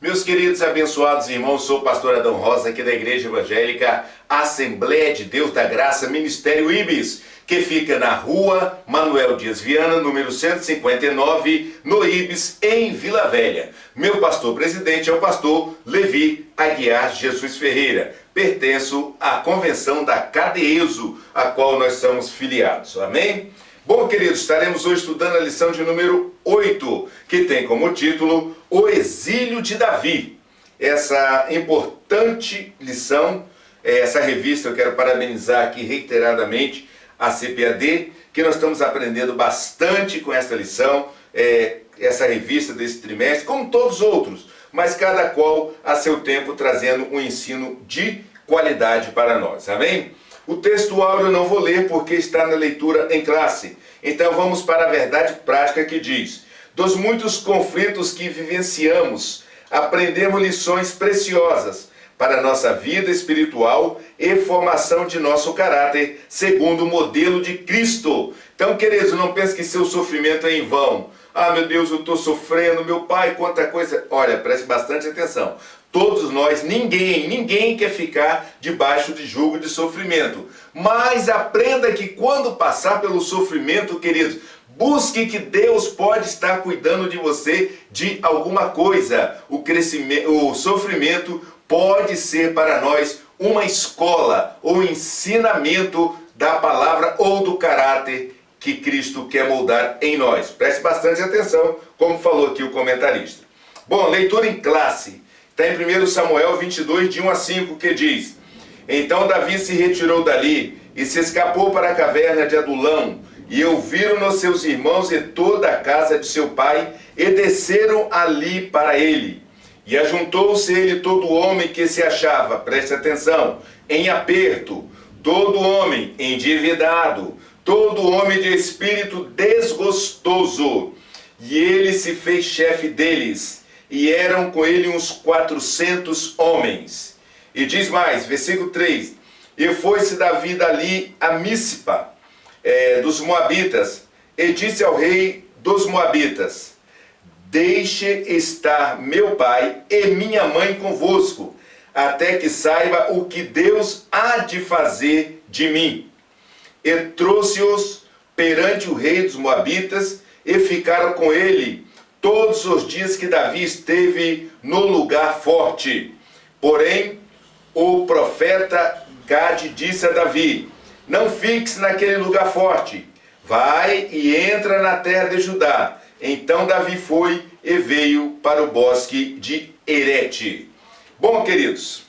Meus queridos e abençoados irmãos, sou o pastor Adão Rosa, aqui da Igreja Evangélica Assembleia de Deus da Graça, Ministério Ibis, que fica na rua Manuel Dias Viana, número 159, no Ibis, em Vila Velha. Meu pastor presidente é o pastor Levi Aguiar Jesus Ferreira. Pertenço à convenção da CADEESO, a qual nós somos filiados. Amém? Bom, queridos, estaremos hoje estudando a lição de número 8, que tem como título O Exílio de Davi. Essa importante lição, essa revista, eu quero parabenizar aqui reiteradamente a CPAD, que nós estamos aprendendo bastante com esta lição, essa revista desse trimestre, como todos os outros, mas cada qual a seu tempo trazendo um ensino de qualidade para nós. Amém? O texto áudio eu não vou ler porque está na leitura em classe. Então vamos para a verdade prática que diz: dos muitos conflitos que vivenciamos, aprendemos lições preciosas para a nossa vida espiritual e formação de nosso caráter, segundo o modelo de Cristo. Então, queridos, não pense que seu sofrimento é em vão. Ah, meu Deus, eu estou sofrendo, meu pai, quanta coisa. Olha, preste bastante atenção. Todos nós, ninguém quer ficar debaixo de jugo de sofrimento. Mas aprenda que quando passar pelo sofrimento, queridos, busque que Deus pode estar cuidando de você de alguma coisa. O sofrimento pode ser para nós uma escola ou ensinamento da palavra ou do caráter que Cristo quer moldar em nós. Preste bastante atenção, como falou aqui o comentarista. Bom, leitura em classe. Está em 1 Samuel 22, de 1 a 5, que diz: Então Davi se retirou dali e se escapou para a caverna de Adulão, e ouviram-no seus irmãos e toda a casa de seu pai, e desceram ali para ele. E ajuntou-se ele todo homem que se achava, preste atenção, em aperto, todo homem endividado, todo homem de espírito desgostoso. E ele se fez chefe deles, e eram com ele uns 400 homens. E diz mais, versículo 3, e foi-se Davi dali a Mispa, dos Moabitas, e disse ao rei dos Moabitas: Deixe estar meu pai e minha mãe convosco, até que saiba o que Deus há de fazer de mim. E trouxe-os perante o rei dos Moabitas, e ficaram com ele todos os dias que Davi esteve no lugar forte. Porém, o profeta Gade disse a Davi: Não fixe naquele lugar forte, vai e entra na terra de Judá. Então Davi foi e veio para o bosque de Herete. Bom, queridos,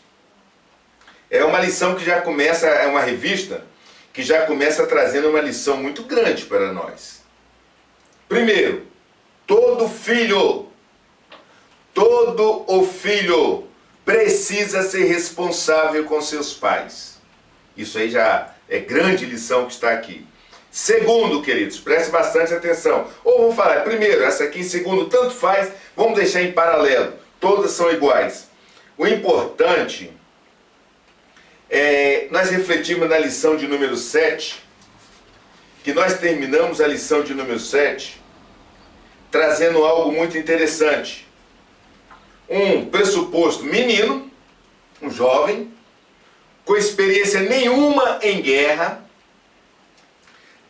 é uma lição que já começa, é uma revista que já começa trazendo uma lição muito grande para nós. Primeiro, todo o filho precisa ser responsável com seus pais. Isso aí já é grande lição que está aqui. Segundo, queridos, preste bastante atenção. Ou vou falar primeiro, essa aqui em segundo, tanto faz, vamos deixar em paralelo. Todas são iguais. O importante é, nós refletimos na lição de número 7, que nós terminamos a lição de número 7, trazendo algo muito interessante. Um pressuposto menino, um jovem, com experiência nenhuma em guerra,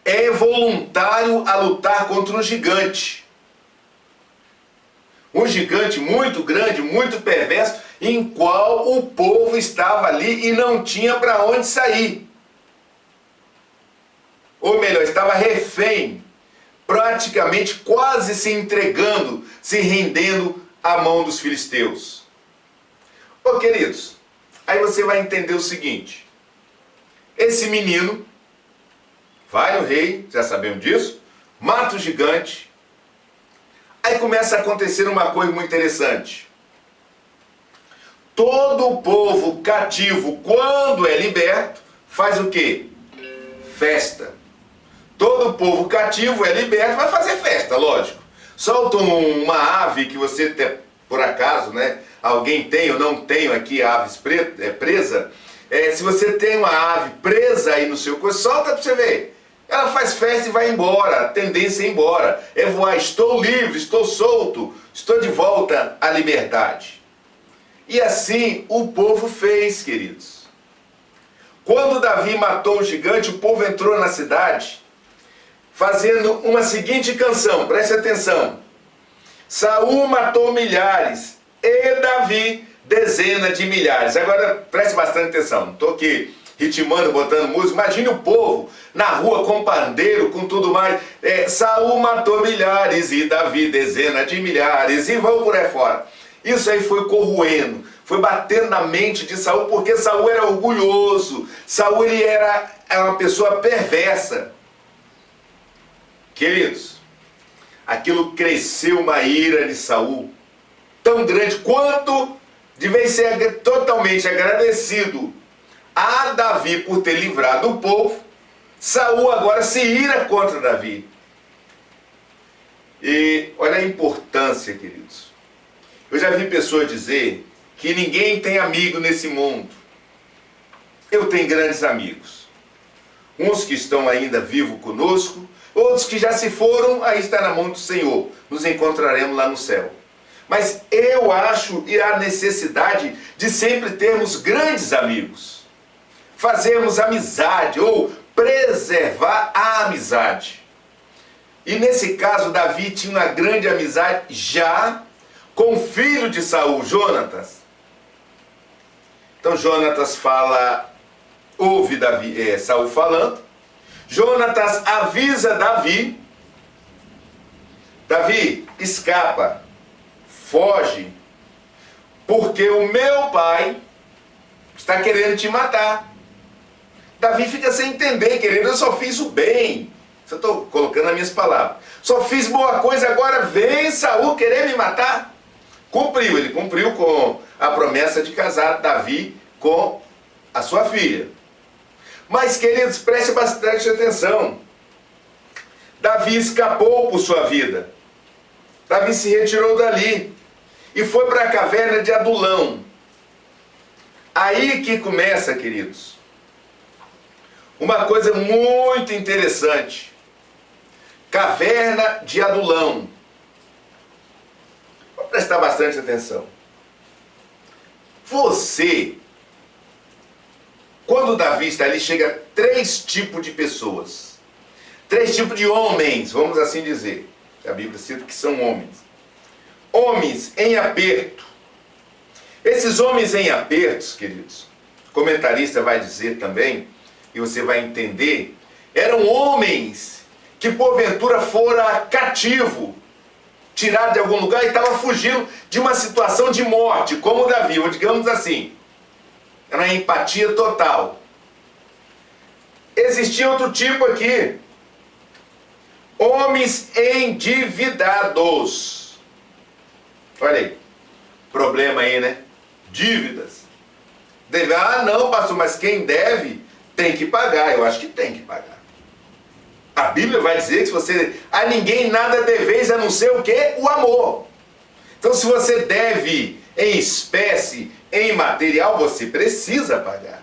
é voluntário a lutar contra um gigante. Um gigante muito grande, muito perverso, em qual o povo estava ali e não tinha para onde sair. Ou melhor, estava refém, praticamente quase se entregando, se rendendo à mão dos filisteus. Ô queridos, aí você vai entender o seguinte: esse menino vai no rei, já sabemos disso, mata o gigante. Aí começa a acontecer uma coisa muito interessante. Todo o povo cativo, quando é liberto, faz o quê? Festa. Todo o povo cativo é liberto, vai fazer festa, lógico. Solta uma ave que você, por acaso, né, alguém tem, eu não tenho aqui aves presa. Se você tem uma ave presa aí no seu corpo, solta para você ver. Ela faz festa e vai embora, a tendência é ir embora, é voar, estou livre, estou solto, estou de volta à liberdade. E assim o povo fez, queridos. Quando Davi matou o gigante, o povo entrou na cidade fazendo uma seguinte canção, preste atenção. Saul matou milhares e Davi dezenas de milhares. Agora preste bastante atenção, não estou aqui ritmando, botando música. Imagine o povo na rua com pandeiro, com tudo mais. Saul matou milhares e Davi dezenas de milhares. E vão por aí fora. Isso aí foi corroendo, foi batendo na mente de Saul, porque Saul era orgulhoso. Saul ele era uma pessoa perversa. Queridos, aquilo cresceu uma ira de Saul tão grande quanto de vez ser totalmente agradecido a Davi por ter livrado o povo. Saul agora se ira contra Davi. E olha a importância, queridos. Eu já vi pessoas dizer que ninguém tem amigo nesse mundo. Eu tenho grandes amigos. Uns que estão ainda vivos conosco, outros que já se foram, aí está na mão do Senhor. Nos encontraremos lá no céu. Mas eu acho e há necessidade de sempre termos grandes amigos. Fazermos amizade ou preservar a amizade. E nesse caso, Davi tinha uma grande amizade já com o filho de Saul, Jonatas. Então Jonatas fala, ouve Saul falando. Jonatas avisa Davi. Davi, escapa, foge, porque o meu pai está querendo te matar. Davi fica sem entender, querido, eu só fiz o bem. Eu estou colocando as minhas palavras. Só fiz boa coisa, agora vem Saul querer me matar. Cumpriu, ele cumpriu com a promessa de casar Davi com a sua filha. Mas, queridos, preste bastante atenção. Davi escapou por sua vida. Davi se retirou dali e foi para a caverna de Adulão. Aí que começa, queridos, uma coisa muito interessante. Caverna de Adulão. Vou prestar bastante atenção. Você, quando Davi está ali, chega a 3 tipos de pessoas. 3 tipos de homens, vamos assim dizer. A Bíblia cita que são homens. Homens em aperto. Esses homens em apertos, queridos, o comentarista vai dizer também, e você vai entender, eram homens que porventura fora cativo, tirado de algum lugar e estava fugindo de uma situação de morte, como Davi, ou digamos assim. Era uma empatia total. Existia outro tipo aqui. Homens endividados. Olha aí. Problema aí, né? Dívidas. Ah, não, pastor, mas quem deve tem que pagar. Eu acho que tem que pagar. A Bíblia vai dizer que se você a ninguém nada deveis a não ser o quê? O amor. Então, se você deve em espécie, em material, você precisa pagar.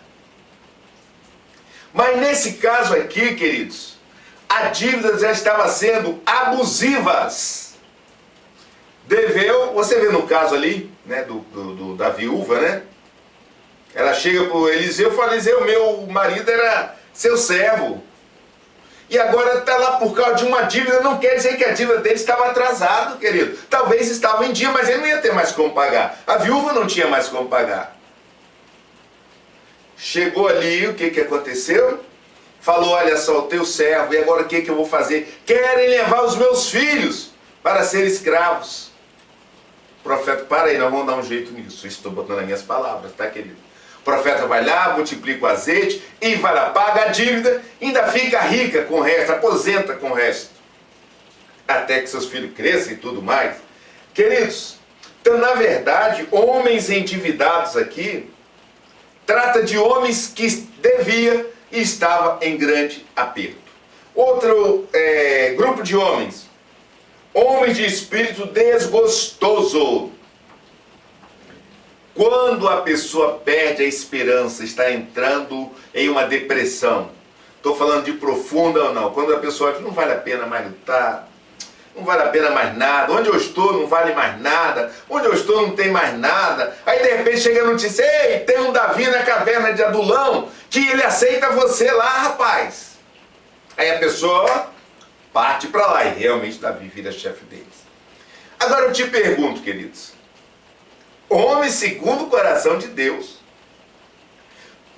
Mas nesse caso aqui, queridos, a dívida já estava sendo abusivas. Deveu, você vê no caso ali, né, da viúva, né? Ela chega para o Eliseu e fala, Eliseu, meu marido era seu servo. E agora está lá por causa de uma dívida, não quer dizer que a dívida dele estava atrasada, querido. Talvez estava em dia, mas ele não ia ter mais como pagar. A viúva não tinha mais como pagar. Chegou ali, o que aconteceu? Falou, olha só, o teu servo, e agora o que eu vou fazer? Querem levar os meus filhos para ser escravos. O profeta, para aí, nós vamos dar um jeito nisso. Estou botando as minhas palavras, tá, querido? O profeta vai lá, multiplica o azeite e vai lá, paga a dívida, ainda fica rica com o resto, aposenta com o resto. Até que seus filhos cresçam e tudo mais. Queridos, então na verdade, homens endividados aqui, trata de homens que devia e estava em grande aperto. Outro grupo de homens, homens de espírito desgostoso. Quando a pessoa perde a esperança, está entrando em uma depressão. Estou falando de profunda ou não. Quando a pessoa diz, não vale a pena mais lutar, não vale a pena mais nada, onde eu estou não vale mais nada, onde eu estou não tem mais nada. Aí de repente chega a notícia, ei, tem um Davi na caverna de Adulão, que ele aceita você lá, rapaz. Aí a pessoa parte para lá e realmente Davi vira chefe deles. Agora eu te pergunto, queridos, homem segundo o coração de Deus,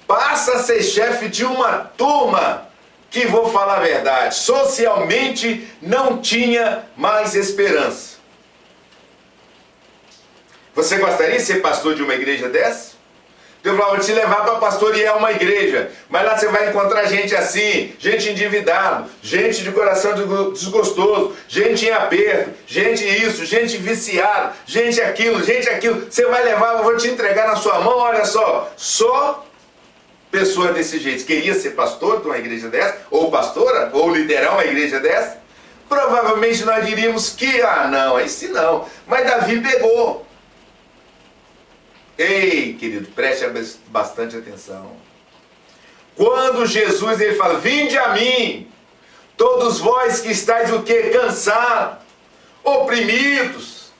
passa a ser chefe de uma turma que, vou falar a verdade, socialmente não tinha mais esperança. Você gostaria de ser pastor de uma igreja dessa? Deus falava, vou te levar para pastorear uma igreja, mas lá você vai encontrar gente assim, gente endividado, gente de coração desgostoso, gente em aperto, gente isso, gente viciado, gente aquilo, você vai levar, eu vou te entregar na sua mão, olha só pessoa desse jeito. Queria ser pastor de uma igreja dessa, ou pastora, ou liderar uma igreja dessa? Provavelmente nós diríamos que, não, aí sim não, mas Davi pegou. Ei, querido, preste bastante atenção. Quando Jesus ele fala, vinde a mim, todos vós que estáis o quê? Cansados, oprimidos,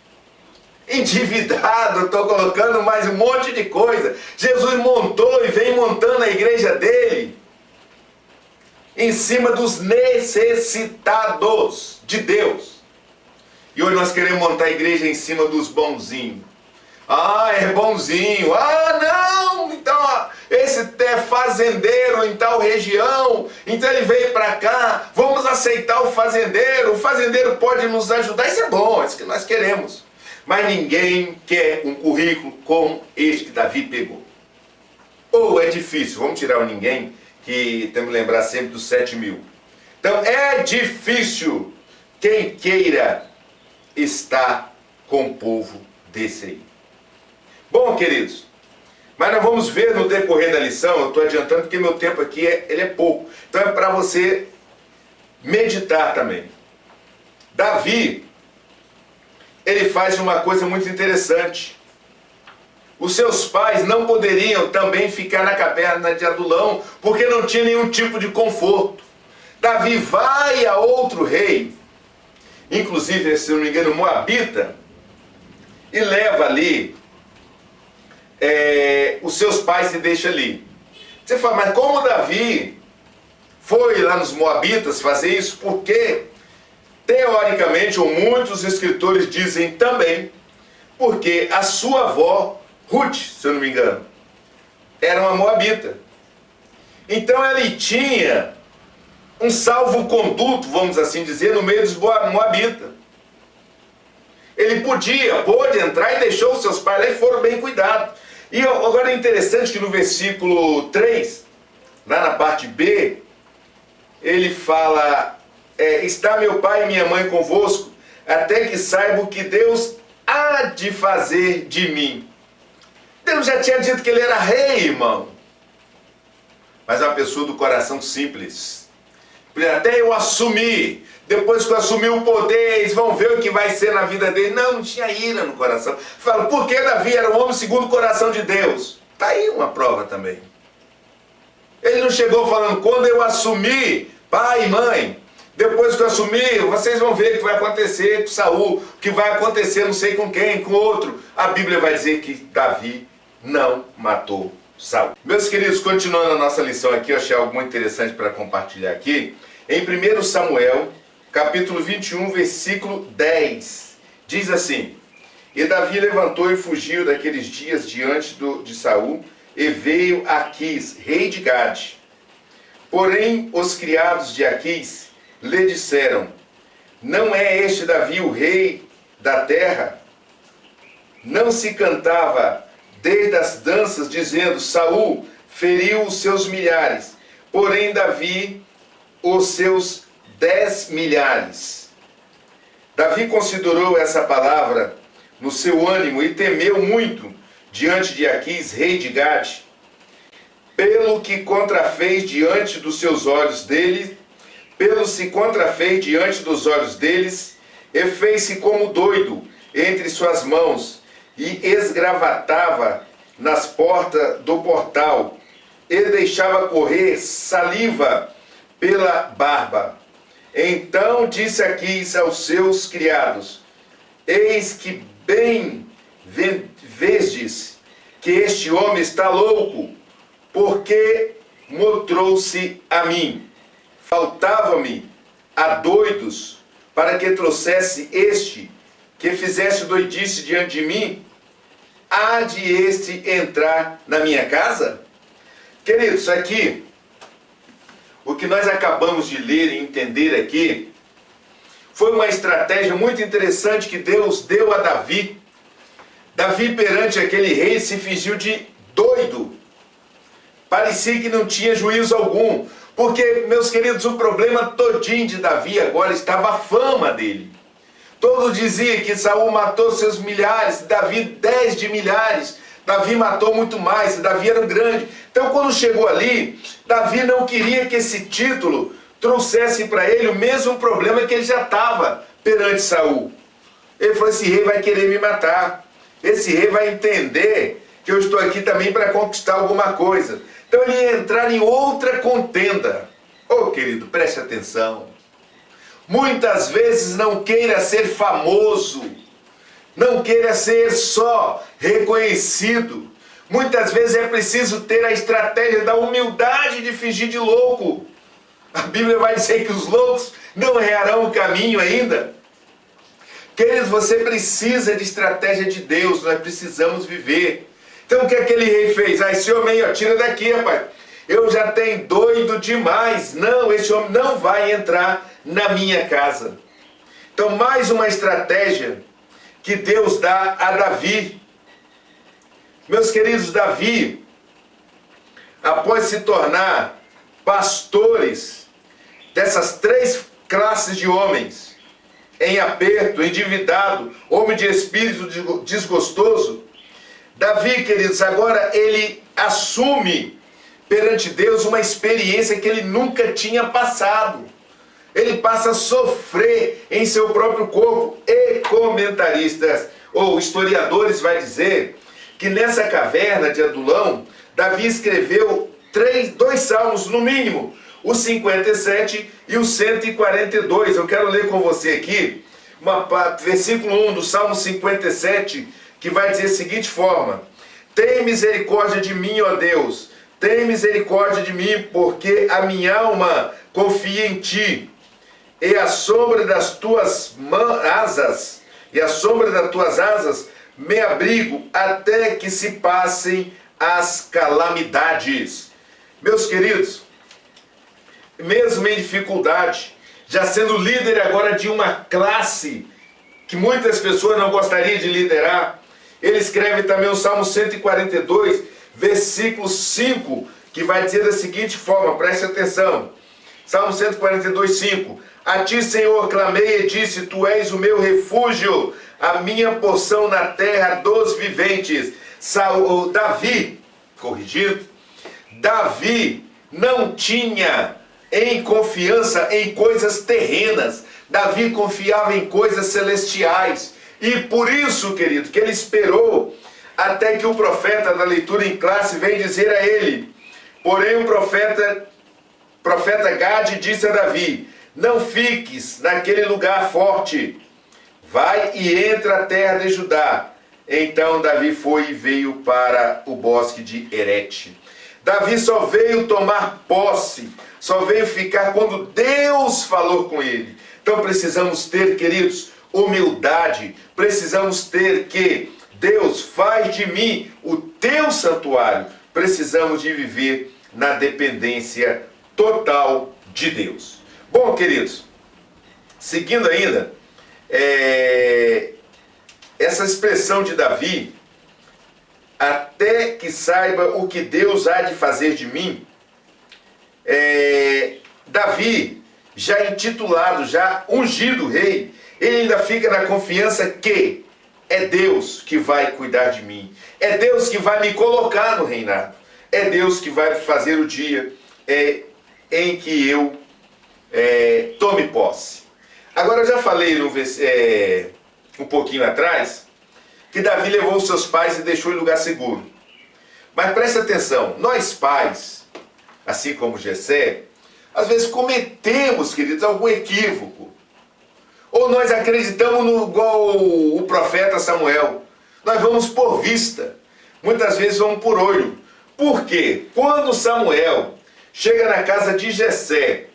endividados, estou colocando mais um monte de coisa. Jesus montou e vem montando a igreja dele em cima dos necessitados de Deus. E hoje nós queremos montar a igreja em cima dos bonzinhos. É bonzinho. Não, então esse é fazendeiro em tal região, então ele veio para cá, vamos aceitar o fazendeiro pode nos ajudar, isso é bom, é isso que nós queremos. Mas ninguém quer um currículo como este que Davi pegou. Ou é difícil, vamos tirar o ninguém, que temos que lembrar sempre dos 7.000. Então é difícil quem queira estar com o povo desse aí. Bom, queridos, mas nós vamos ver no decorrer da lição, eu estou adiantando porque meu tempo aqui ele é pouco, então é para você meditar também. Davi, ele faz uma coisa muito interessante. Os seus pais não poderiam também ficar na caverna de Adulão, porque não tinha nenhum tipo de conforto. Davi vai a outro rei, inclusive, se não me engano, Moabita, e leva ali os seus pais se deixam ali. Você fala, mas como Davi foi lá nos Moabitas fazer isso? Porque, teoricamente, ou muitos escritores dizem também, porque a sua avó, Ruth, se eu não me engano, era uma Moabita. Então ele tinha um salvo-conduto, vamos assim dizer, no meio dos Moabitas. Ele pôde entrar e deixou os seus pais lá e foram bem cuidados. E agora é interessante que no versículo 3, lá na parte B, ele fala, está meu pai e minha mãe convosco, até que saiba o que Deus há de fazer de mim. Deus já tinha dito que ele era rei, irmão. Mas uma pessoa do coração simples. Até eu assumir, depois que eu assumir o poder, eles vão ver o que vai ser na vida dele. Não tinha ira no coração. Fala, por que Davi era um homem segundo o coração de Deus? Está aí uma prova também. Ele não chegou falando, quando eu assumir, pai e mãe, depois que eu assumir, vocês vão ver o que vai acontecer com Saul, o que vai acontecer não sei com quem, com outro. A Bíblia vai dizer que Davi não matou Saul. Meus queridos, continuando a nossa lição aqui, eu achei algo muito interessante para compartilhar aqui. Em 1 Samuel, capítulo 21, versículo 10, diz assim, e Davi levantou e fugiu daqueles dias diante de Saul, e veio a Aquis, rei de Gade. Porém, os criados de Aquis lhe disseram, não é este Davi o rei da terra? Não se cantava desde as danças, dizendo, Saul feriu os seus milhares, porém Davi os seus 10 milhares. Davi considerou essa palavra no seu ânimo e temeu muito diante de Aquis, rei de Gade, pelo que contrafez diante dos seus olhos dele, e fez-se como doido entre suas mãos, e esgravatava nas portas do portal, e deixava correr saliva pela barba. Então disse Aquis aos seus criados: eis que bem vesdes que este homem está louco, porque mostrou-se a mim. Faltava-me a doidos, para que trouxesse este, que fizesse doidice diante de mim. Há de este entrar na minha casa? Queridos, aqui, o que nós acabamos de ler e entender aqui, foi uma estratégia muito interessante que Deus deu a Davi. Davi, perante aquele rei, se fingiu de doido. Parecia que não tinha juízo algum. Porque, meus queridos, o problema todinho de Davi agora estava a fama dele. Todos diziam que Saul matou seus milhares, Davi 10 de milhares. Davi matou muito mais, Davi era um grande. Então, quando chegou ali, Davi não queria que esse título trouxesse para ele o mesmo problema que ele já estava perante Saul. Ele falou: esse rei vai querer me matar. Esse rei vai entender que eu estou aqui também para conquistar alguma coisa. Então ele ia entrar em outra contenda. Oh, querido, preste atenção. Muitas vezes não queira ser famoso, não queira ser só reconhecido. Muitas vezes é preciso ter a estratégia da humildade de fingir de louco. A Bíblia vai dizer que os loucos não rearão o caminho ainda. Queridos, você precisa de estratégia de Deus, nós precisamos viver. Então o que aquele rei fez? Esse homem aí, tira daqui, rapaz. Eu já tenho doido demais. Não, esse homem não vai entrar na minha casa. Então mais uma estratégia que Deus dá a Davi. Meus queridos, Davi, após se tornar pastores dessas três classes de homens, em aperto, endividado, homem de espírito desgostoso, Davi, queridos, agora ele assume perante Deus uma experiência que ele nunca tinha passado. Ele passa a sofrer em seu próprio corpo. E comentaristas ou historiadores vai dizer que nessa caverna de Adulão, Davi escreveu dois salmos no mínimo, o 57 e o 142. Eu quero ler com você aqui, versículo 1 do Salmo 57, que vai dizer da seguinte forma: tem misericórdia de mim, ó Deus, tem misericórdia de mim, porque a minha alma confia em ti, e a sombra das tuas asas, me abrigo até que se passem as calamidades. Meus queridos, mesmo em dificuldade, já sendo líder agora de uma classe que muitas pessoas não gostariam de liderar, ele escreve também o Salmo 142, versículo 5, que vai dizer da seguinte forma, preste atenção. Salmo 142, 5. A ti, Senhor, clamei e disse: tu és o meu refúgio, a minha porção na terra dos viventes. Davi não tinha confiança em coisas terrenas. Davi confiava em coisas celestiais. E por isso, querido, que ele esperou até que o profeta da leitura em classe veio dizer a ele. Porém o profeta Gade disse a Davi: não fiques naquele lugar forte, vai e entra a terra de Judá. Então Davi foi e veio para o bosque de Herete. Davi só veio tomar posse, só veio ficar quando Deus falou com ele. Então precisamos ter, queridos, humildade, precisamos ter que Deus faz de mim o teu santuário. Precisamos de viver na dependência total de Deus. Bom, queridos, seguindo ainda, essa expressão de Davi, até que saiba o que Deus há de fazer de mim, Davi, já intitulado, já ungido rei, ele ainda fica na confiança que é Deus que vai cuidar de mim, é Deus que vai me colocar no reinado, é Deus que vai fazer o dia em que eu tome posse. Agora eu já falei um pouquinho atrás que Davi levou os seus pais e deixou em lugar seguro. Mas preste atenção, nós pais, assim como Jessé, às vezes cometemos, queridos, algum equívoco. Ou nós acreditamos igual o profeta Samuel. Nós vamos por vista. Muitas vezes vamos por olho. Por quê? Quando Samuel chega na casa de Jessé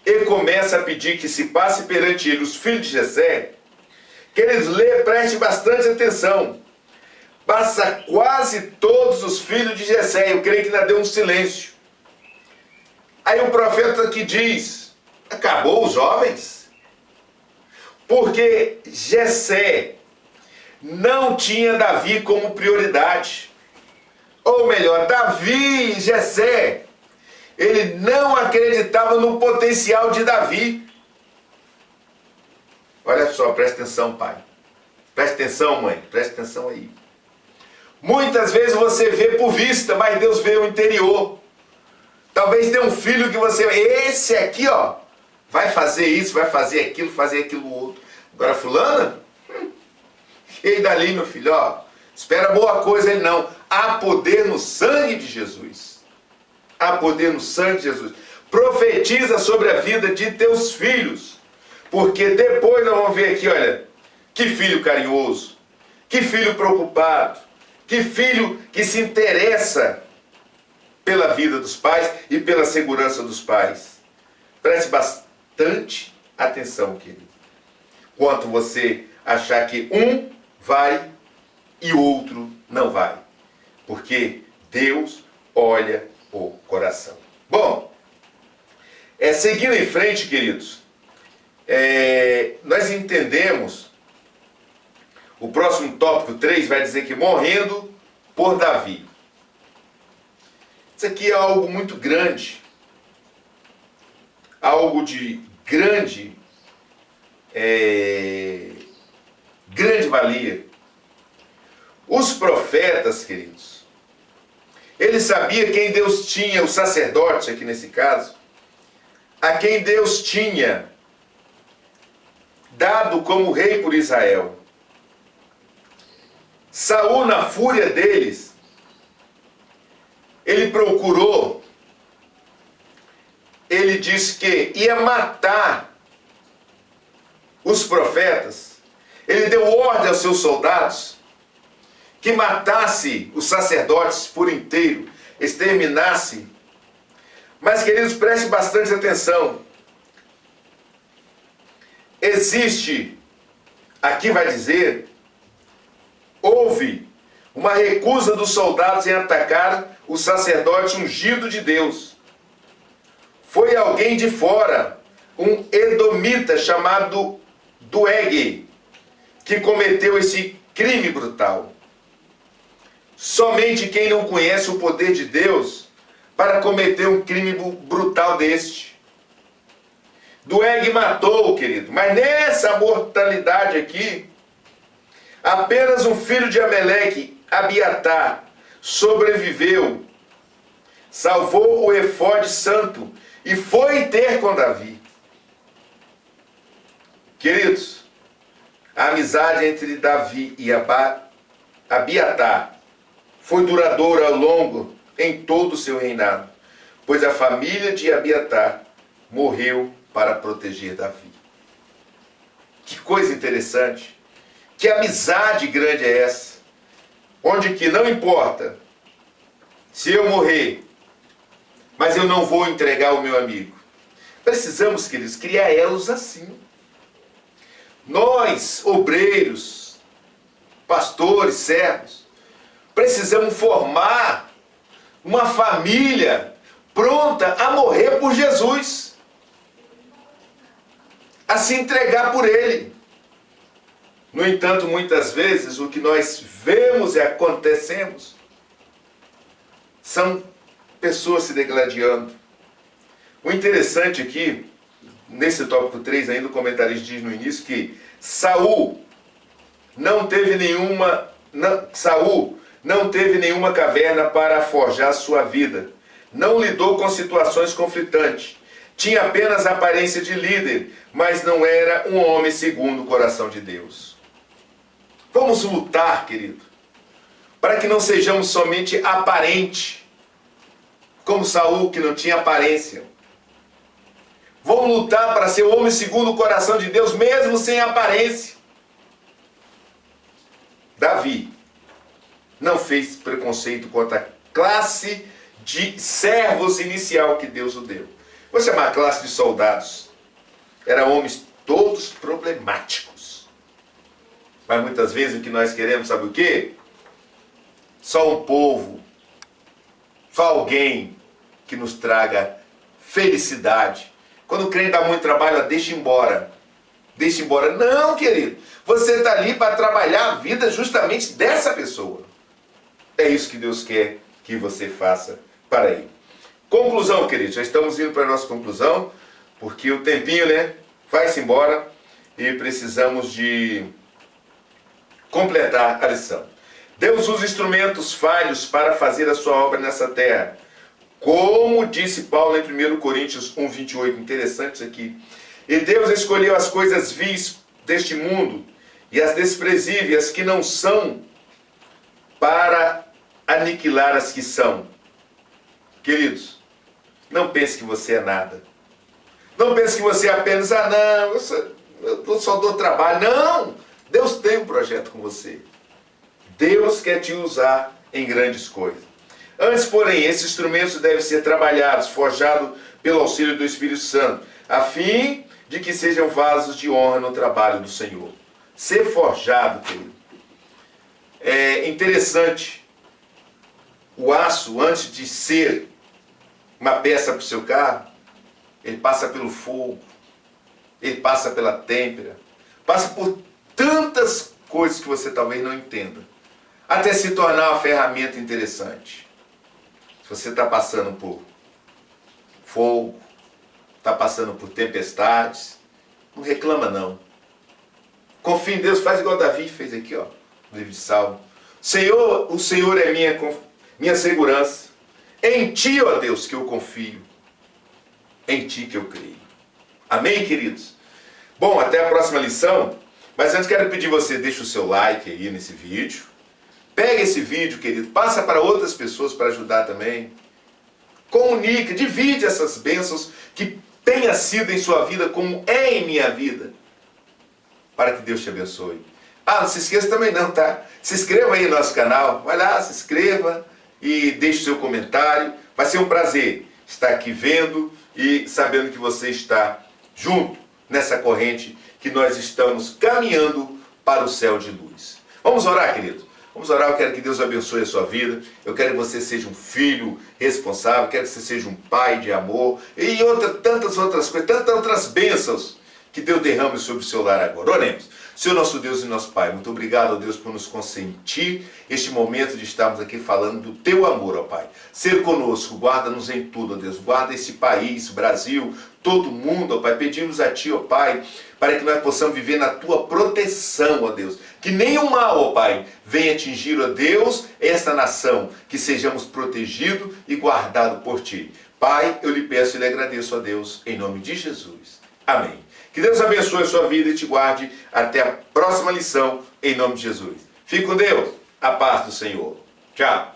e começa a pedir que se passe perante ele os filhos de Jessé, queridos, preste bastante atenção. Passa quase todos os filhos de Jessé. Eu creio que ainda deu um silêncio. Aí o profeta que diz, acabou os jovens? Porque Jessé não tinha Davi como prioridade. Ou melhor, Davi e Jessé, ele não acreditava no potencial de Davi. Olha só, presta atenção, pai. Presta atenção, mãe. Presta atenção aí. Muitas vezes você vê por vista, mas Deus vê o interior. Talvez tenha um filho que você... Esse aqui, ó, vai fazer isso, vai fazer aquilo outro. Agora, fulana, cheio dali, meu filho, ó, espera boa coisa ele não. Há poder no sangue de Jesus. Há poder no sangue de Jesus. Profetiza sobre a vida de teus filhos. Porque depois nós vamos ver aqui, olha, que filho carinhoso, que filho preocupado, que filho que se interessa pela vida dos pais e pela segurança dos pais. Preste bastante atenção, querido. Quanto você achar que um vai e o outro não vai. Porque Deus olha o coração. Bom, seguindo em frente, queridos, nós entendemos, o próximo tópico 3 vai dizer que morrendo por Davi. Isso aqui é algo muito grande, algo de grande valia. Os profetas, queridos, ele sabia quem Deus tinha, o sacerdote aqui nesse caso, a quem Deus tinha dado como rei por Israel. Saul, na fúria deles, ele procurou, ele disse que ia matar os profetas. Ele deu ordem aos seus soldados que matasse os sacerdotes por inteiro, exterminasse. Mas, queridos, preste bastante atenção. Existe, aqui vai dizer, houve uma recusa dos soldados em atacar o sacerdote ungido de Deus. Foi alguém de fora, um edomita chamado Doeg, que cometeu esse crime brutal. Somente quem não conhece o poder de Deus para cometer um crime brutal deste. Doeg matou, querido, mas nessa mortalidade aqui, apenas um filho de Ameleque, Abiatar, sobreviveu, salvou o efode santo e foi ter com Davi. Queridos, a amizade entre Davi e Abiatar foi duradoura ao longo em todo o seu reinado, pois a família de Abiatar morreu para proteger Davi. Que coisa interessante, que amizade grande é essa, onde que não importa se eu morrer, mas eu não vou entregar o meu amigo. Precisamos, queridos, criar elos assim. Nós, obreiros, pastores, servos, precisamos formar uma família pronta a morrer por Jesus, a se entregar por Ele. No entanto, muitas vezes, o que nós vemos e acontecemos são pessoas se degladiando. O interessante aqui, nesse tópico 3 ainda, o comentarista diz no início que Saul não teve nenhuma caverna para forjar sua vida. Não lidou com situações conflitantes. Tinha apenas a aparência de líder, mas não era um homem segundo o coração de Deus. Vamos lutar, querido, para que não sejamos somente aparente, como Saul, que não tinha aparência. Vamos lutar para ser homem segundo o coração de Deus, mesmo sem aparência. Davi não fez preconceito contra a classe de servos inicial que Deus o deu. Vou chamar a classe de soldados. Eram homens todos problemáticos. Mas muitas vezes o que nós queremos, sabe o quê? Só um povo, só alguém que nos traga felicidade. Quando o crente dá muito trabalho, deixa embora. Deixa embora. Não, querido. Você está ali para trabalhar a vida justamente dessa pessoa. É isso que Deus quer que você faça para Ele. Conclusão, querido. Já estamos indo para a nossa conclusão, porque o tempinho, né, vai-se embora e precisamos de completar a lição. Deus usa instrumentos falhos para fazer a sua obra nessa terra. Como disse Paulo em 1 Coríntios 1:28, interessante isso aqui. E Deus escolheu as coisas vis deste mundo e as desprezíveis que não são, para aniquilar as que são. Queridos, não pense que você é nada. Não pense que você é apenas, eu só dou trabalho. Não! Deus tem um projeto com você. Deus quer te usar em grandes coisas. Antes, porém, esses instrumentos devem ser trabalhados, forjados pelo auxílio do Espírito Santo, a fim de que sejam vasos de honra no trabalho do Senhor. Ser forjado, querido. É interessante. O aço, antes de ser uma peça para o seu carro, ele passa pelo fogo, ele passa pela têmpera, passa por tantas coisas que você talvez não entenda, até se tornar uma ferramenta interessante. Se você está passando por fogo, está passando por tempestades, não reclama não. Confia em Deus, faz igual Davi fez aqui, ó, no livro de Salmo. Senhor, o Senhor é minha segurança. Em Ti, ó Deus, que eu confio. Em Ti que eu creio. Amém, queridos? Bom, até a próxima lição. Mas antes quero pedir você, deixe o seu like aí nesse vídeo. Pega esse vídeo, querido, passa para outras pessoas para ajudar também. Comunica, divide essas bênçãos que tenha sido em sua vida como é em minha vida. Para que Deus te abençoe. Ah, não se esqueça também não, tá? Se inscreva aí no nosso canal. Vai lá, se inscreva e deixe o seu comentário. Vai ser um prazer estar aqui vendo e sabendo que você está junto nessa corrente que nós estamos caminhando para o céu de luz. Vamos orar, querido? Vamos orar, eu quero que Deus abençoe a sua vida, eu quero que você seja um filho responsável, eu quero que você seja um pai de amor, e tantas outras coisas, tantas outras bênçãos que Deus derrame sobre o seu lar agora. Oremos. Senhor nosso Deus e nosso Pai, muito obrigado, ó Deus, por nos consentir este momento de estarmos aqui falando do Teu amor, ó Pai. Ser conosco, guarda-nos em tudo, ó Deus, guarda esse país, Brasil, todo mundo, ó Pai. Pedimos a Ti, ó Pai, para que nós possamos viver na Tua proteção, ó Deus. Que nenhum mal, ó Pai, venha atingir, ó Deus, esta nação, que sejamos protegidos e guardados por Ti. Pai, eu lhe peço e lhe agradeço, ó Deus, em nome de Jesus. Amém. Que Deus abençoe a sua vida e te guarde até a próxima lição, em nome de Jesus. Fique com Deus. A paz do Senhor. Tchau.